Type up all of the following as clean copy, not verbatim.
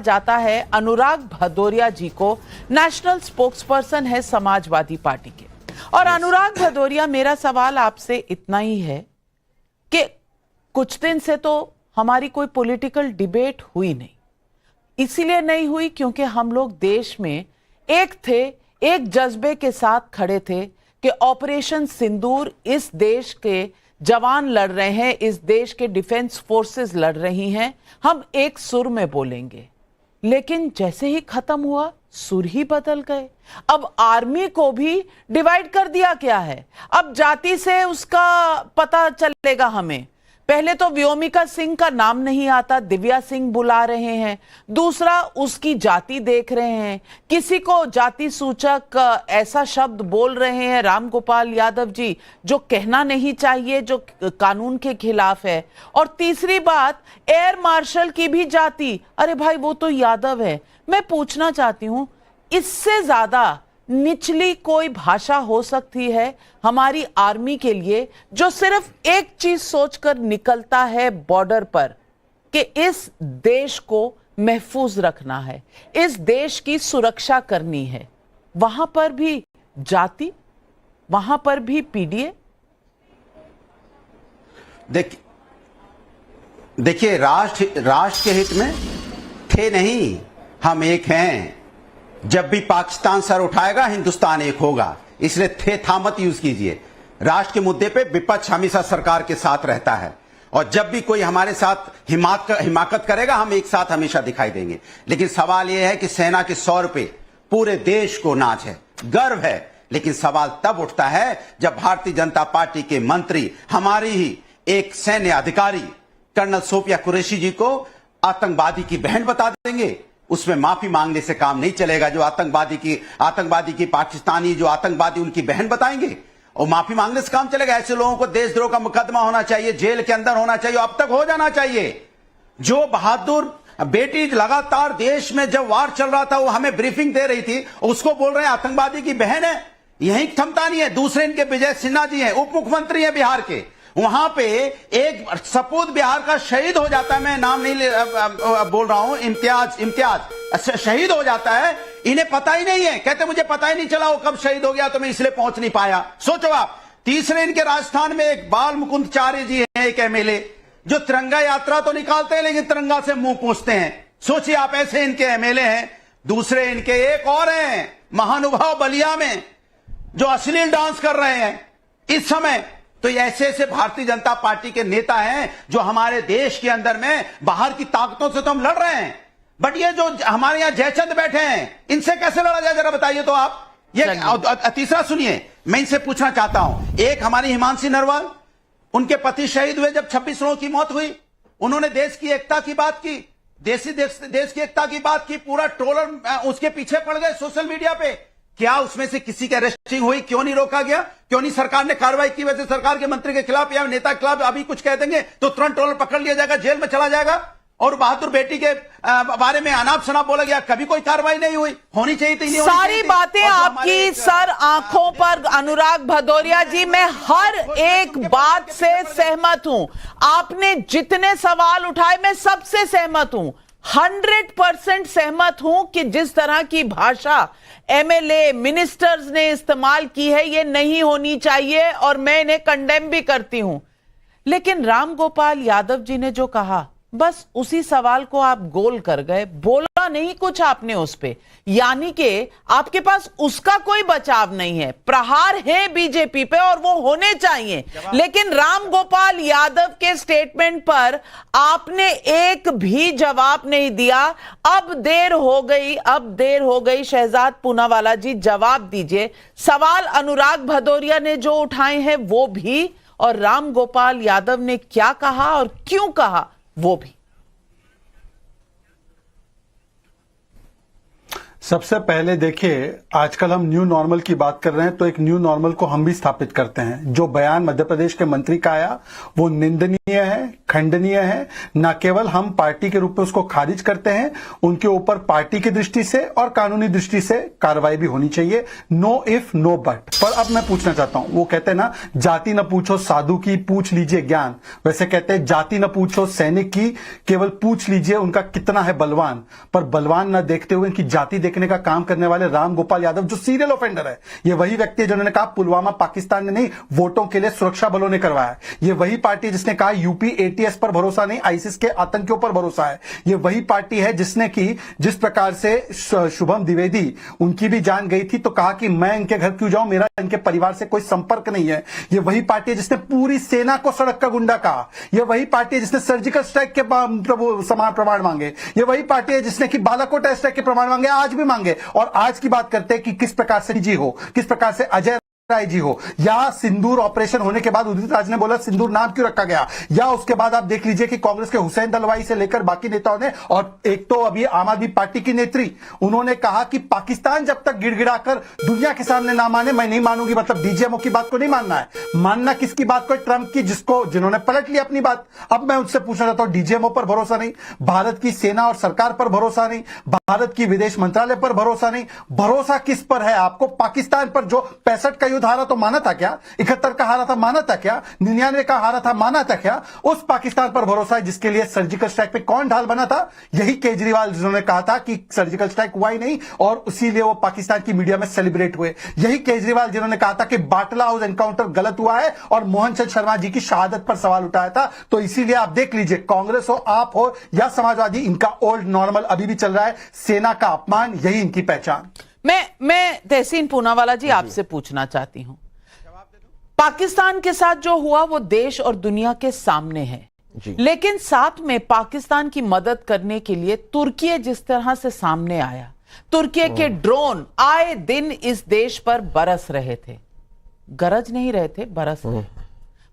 जाता है अनुराग भदौरिया जी को, नेशनल स्पोक्सपर्सन है समाजवादी पार्टी के। और अनुराग भदौरिया, मेरा सवाल आपसे इतना ही है कि कुछ दिन से तो हमारी कोई पॉलिटिकल डिबेट हुई नहीं, इसीलिए नहीं हुई क्योंकि हम लोग देश में एक थे, एक जज्बे के साथ खड़े थे कि ऑपरेशन सिंदूर, इस देश के जवान लड़ रहे हैं, इस देश के डिफेंस फोर्सेस लड़ रही हैं, हम एक सुर में बोलेंगे। लेकिन जैसे ही खत्म हुआ, सुर ही बदल गए। अब आर्मी को भी डिवाइड कर दिया गया है। अब जाति से उसका पता चलेगा हमें। पहले तो व्योमिका सिंह का नाम नहीं आता, दिव्या सिंह बुला रहे हैं। दूसरा, उसकी जाति देख रहे हैं, किसी को जाति सूचक ऐसा शब्द बोल रहे हैं राम गोपाल यादव जी जो कहना नहीं चाहिए, जो कानून के खिलाफ है। और तीसरी बात, एयर मार्शल की भी जाति, अरे भाई वो तो यादव है। मैं पूछना चाहती हूं, इससे ज्यादा निचली कोई भाषा हो सकती है हमारी आर्मी के लिए, जो सिर्फ एक चीज सोचकर निकलता है बॉर्डर पर कि इस देश को महफूज रखना है, इस देश की सुरक्षा करनी है। वहां पर भी जाति, वहां पर भी पीडीए। देखिए, राष्ट्र के हित में थे नहीं, हम एक हैं। जब भी पाकिस्तान सर उठाएगा, हिंदुस्तान एक होगा। इसलिए थे था मत यूज कीजिए। राष्ट्र के मुद्दे पे विपक्ष हमेशा सरकार के साथ रहता है, और जब भी कोई हमारे साथ हिमाकत करेगा, हम एक साथ हमेशा दिखाई देंगे। लेकिन सवाल यह है कि सेना के 100 रुपए पूरे देश को नाज है, गर्व है। लेकिन सवाल तब उठता है जब भारतीय जनता पार्टी के मंत्री हमारी ही एक सैन्य अधिकारी कर्नल सोफिया कुरैशी जी को आतंकवादी की बहन बता देंगे। उसमें माफी मांगने से काम नहीं चलेगा। जो आतंकवादी की पाकिस्तानी जो आतंकवादी उनकी बहन बताएंगे और माफी मांगने से काम चलेगा। ऐसे लोगों को देशद्रोह का मुकदमा होना चाहिए, जेल के अंदर होना चाहिए, अब तक हो जाना चाहिए। जो बहादुर बेटी लगातार देश में जब वार चल रहा था, वो हमें ब्रीफिंग दे रही थी, उसको बोल रहे हैं आतंकवादी की बहन है। यही क्षमता नहीं है। दूसरे इनके विजय सिन्हा जी हैं, उप मुख्यमंत्री हैं बिहार के। वहां पे एक सपूत बिहार का शहीद हो जाता है, मैं नाम नहीं बोल रहा हूं, इम्तियाज शहीद हो जाता है। इन्हें पता ही नहीं है, कहते मुझे पता ही नहीं चला वो कब शहीद हो गया, तो मैं इसलिए पहुंच नहीं पाया। सोचो आप। तीसरे इनके राजस्थान में एक बाल मुकुंदचार्य जी हैं, एक एमएलए, जो तिरंगा यात्रा तो निकालते हैं लेकिन तिरंगा से मुंह पूछते हैं। सोचिए आप, ऐसे इनके एमएलए हैं। दूसरे इनके एक और हैं महानुभाव बलिया में, जो अश्लील डांस कर रहे हैं इस समय। तो ऐसे ऐसे भारतीय जनता पार्टी के नेता हैं जो हमारे देश के अंदर में बाहर की ताकतों से तो हम लड़ रहे हैं, बट ये जो हमारे यहां जयचंद बैठे हैं, इनसे कैसे लड़ा जाए, जरा बताइए तो आप। ये तीसरा सुनिए, मैं इनसे पूछना चाहता हूं। एक हमारी हिमांशी नरवाल, उनके पति शहीद हुए जब 26 लोगों की मौत हुई, उन्होंने देश की एकता की बात की, देश की एकता की बात की। पूरा ट्रोलर उसके पीछे पड़ गए सोशल मीडिया पे। क्या उसमें से किसी की अरेस्टिंग हुई? क्यों नहीं रोका गया? क्यों नहीं सरकार ने कार्रवाई की? वैसे सरकार के मंत्री के खिलाफ या नेता के खिलाफ अभी कुछ कह देंगे तो तुरंत ट्रोलर पकड़ लिया जाएगा, जेल में चला जाएगा। और बहादुर बेटी के बारे में अनाप शनाप बोला गया, कभी कोई कार्रवाई नहीं हुई। होनी चाहिए थी, नहीं होनी सारी बातें आपकी सर आंखों पर अनुराग भदौरिया जी, मैं हर एक बात से सहमत हूं। आपने जितने सवाल उठाए, मैं सबसे सहमत हूं, 100% सहमत हूं कि जिस तरह की भाषा एमएलए मिनिस्टर्स ने इस्तेमाल की है, ये नहीं होनी चाहिए और मैं इन्हें कंडेम भी करती हूं। लेकिन राम गोपाल यादव जी ने जो कहा, बस उसी सवाल को आप गोल कर गए, बोला नहीं कुछ आपने उस पे, यानी कि आपके पास उसका कोई बचाव नहीं है। प्रहार है बीजेपी पे और वो होने चाहिए, लेकिन राम गोपाल यादव के स्टेटमेंट पर आपने एक भी जवाब नहीं दिया। अब देर हो गई। शहजाद पूनावाला जी, जवाब दीजिए। सवाल अनुराग भदौरिया ने जो उठाए हैं वो भी, और राम गोपाल यादव ने क्या कहा और क्यों कहा वो भी। सबसे पहले देखिए, आजकल हम न्यू नॉर्मल की बात कर रहे हैं तो एक न्यू नॉर्मल को हम भी स्थापित करते हैं। जो बयान मध्य प्रदेश के मंत्री का आया वो निंदनीय है, खंडनीय है। न केवल हम पार्टी के रूप में उसको खारिज करते हैं, उनके ऊपर पार्टी की दृष्टि से और कानूनी दृष्टि से कार्रवाई भी होनी चाहिए। No if no but. पर अब मैं पूछना चाहता हूं, वो कहते हैं ना, जाति न पूछो साधु की, पूछ लीजिए ज्ञान। वैसे कहते हैं जाति न पूछो सैनिक की, केवल पूछ लीजिए उनका कितना है बलवान। पर बलवान न देखते हुए इनकी जाति देखने का काम करने वाले राम गोपाल यादव जो सीरियल ऑफेंडर है, ये वही व्यक्ति है जिन्होंने कहा पुलवामा पाकिस्तान ने नहीं, वोटों के लिए सुरक्षा बलों ने करवाया। ये वही पार्टी जिसने कहा यूपी एटीएस पर भरोसा नहीं, आईसिस के आतंकियों पर भरोसा है। ये वही पार्टी है जिसने की जिस प्रकार से शुभम द्विवेदी, उनकी भी जान गई थी तो कहा कि मैं इनके घर क्यों जाऊं, मेरा इनके परिवार से कोई संपर्क नहीं है। ये वही पार्टी है जिसने पूरी सेना को सड़क का गुंडा कहा। ये वही पार्टी है जिसने सर्जिकल स्ट्राइक के समान प्रमाण मांगे। ये वही पार्टी है जिसने कि बालाकोट एयर स्ट्राइक के प्रमाण मांगे, आज भी मांगे। और आज की बात करते हैं कि किस प्रकार से जी हो, किस प्रकार से अजय राय जी हो, या सिंदूर ऑपरेशन होने के बाद उदित राज ने बोला सिंदूर नाम क्यों रखा गया, या उसके बाद आप देख लीजिए कि कांग्रेस के हुसैन दलवाई से लेकर बाकी नेताओं ने, और एक तो अभी आम आदमी पार्टी की नेत्री, उन्होंने कहा कि पाकिस्तान जब तक गिड़गिड़ाकर दुनिया के सामने ना माने मैं नहीं मानूंगी। मतलब डीजीएमओ की बात को नहीं मानना है, मानना किसकी बात को, ट्रंप की, जिन्होंने पलट लिया अपनी बात। अब मैं उनसे पूछना चाहता हूं, डीजीएमओ पर भरोसा नहीं, भारत की सेना और सरकार पर भरोसा नहीं, भारत की विदेश मंत्रालय पर भरोसा नहीं, भरोसा किस पर है आपको? पाकिस्तान पर जो 65 का युद्ध हारा तो माना था क्या? 71 का हारा था माना था क्या? 99 का हारा था माना था क्या? उस पाकिस्तान पर भरोसा है जिसके लिए सर्जिकल स्ट्राइक पे कौन ढाल बना था? यही केजरीवाल जिन्होंने कहा था कि सर्जिकल स्ट्राइक हुआ ही नहीं और इसीलिए वो पाकिस्तान की मीडिया में सेलिब्रेट हुए। यही केजरीवाल जिन्होंने कहा था कि बाटला हाउस एनकाउंटर गलत हुआ है और मोहन चंद शर्मा जी की शहादत पर सवाल उठाया था। तो इसीलिए आप देख लीजिए, कांग्रेस हो, आप हो या समाजवादी, इनका ओल्ड नॉर्मल अभी भी चल रहा है। सेना का अपमान, यही इनकी पहचान। मैं तहसीन पूनावाला जी आपसे पूछना चाहती हूं, पाकिस्तान के साथ जो हुआ वो देश और दुनिया के सामने है, लेकिन साथ में पाकिस्तान की मदद करने के लिए तुर्की जिस तरह से सामने आया, तुर्की के ड्रोन आए दिन इस देश पर बरस रहे थे, गरज नहीं रहे थे,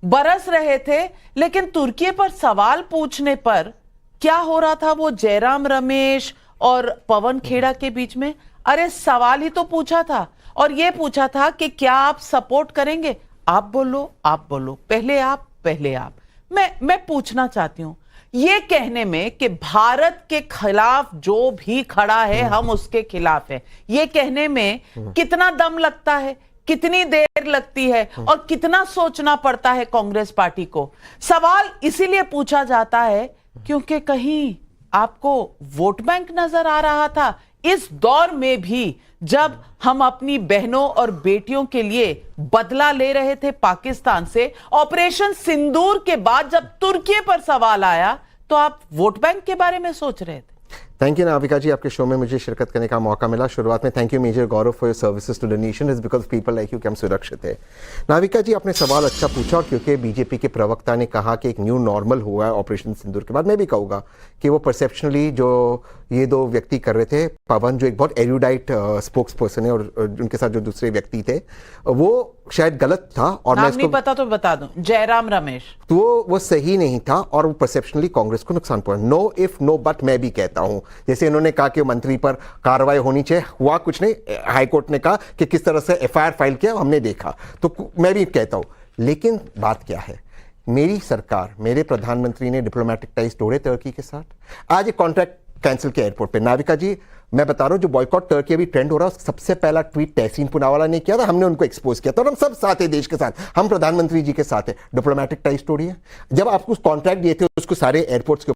बरस रहे थे। लेकिन तुर्की पर सवाल पूछने पर क्या हो रहा था, वो जयराम रमेश और पवन खेड़ा के बीच में, अरे सवाल ही तो पूछा था और ये पूछा था कि क्या आप सपोर्ट करेंगे, आप बोलो, पहले आप। मैं पूछना चाहती हूं, ये कहने में कि भारत के खिलाफ जो भी खड़ा है हम उसके खिलाफ है, ये कहने में कितना दम लगता है, कितनी देर लगती है और कितना सोचना पड़ता है कांग्रेस पार्टी को? सवाल इसीलिए पूछा जाता है क्योंकि कहीं आपको वोट बैंक नजर आ रहा था इस दौर में भी, जब हम अपनी बहनों और बेटियों के लिए बदला ले रहे थे पाकिस्तान से। ऑपरेशन सिंदूर के बाद जब तुर्की पर सवाल आया तो आप वोट बैंक के बारे में सोच रहे थे। थैंक यू नाविका जी, आपके शो में मुझे शिरकत करने का मौका मिला। शुरुआत में thank you major Gaurav for your services to the nation, is because people like you कि हम सुरक्षित है। नाविका जी, आपने सवाल अच्छा पूछा, और क्योंकि बीजेपी के प्रवक्ता ने कहा कि एक न्यू नॉर्मल हुआ है ऑपरेशन सिंदूर के बाद, मैं भी कहूँगा कि वो परसेप्शनली जो ये दो व्यक्ति कर रहे थे, पवन जो एक बहुत एरुडाइट स्पोक्स पर्सन है और उनके साथ जो दूसरे व्यक्ति थे, वो शायद गलत था। और नाम नहीं पता तो बता दूं, जयराम रमेश, तो वो सही नहीं था और वो परसेप्शनली कांग्रेस को नुकसान पहुंचा। नो इफ नो बट मैं भी कहता हूं, जैसे इन्होंने कहा कि मंत्री पर कार्रवाई होनी चाहिए, हुआ कुछ नहीं, हाईकोर्ट ने कहा कि किस तरह से एफआईआर फाइल किया हमने देखा, तो मैं भी कहता हूं। लेकिन बात क्या है, मेरी सरकार, मेरे प्रधानमंत्री ने डिप्लोमेटिक टाइज तोड़े तुर्की के साथ, आज एक कॉन्ट्रैक्ट कैंसिल किया एयरपोर्ट पे। नाविका जी, मैं बता रहा हूं, जो बॉयकॉट टर्की अभी ट्रेंड हो रहा है, सबसे पहला ट्वीट तहसीन पूनावाला ने किया था, हमने उनको एक्सपोज किया था, और हम सब साथ है, देश के साथ, हम प्रधानमंत्री जी के साथ है। डिप्लोमेटिक टाइज तोड़ी है। जब आपको कॉन्ट्रैक्ट दिए थे उसको सारे एयरपोर्ट्स के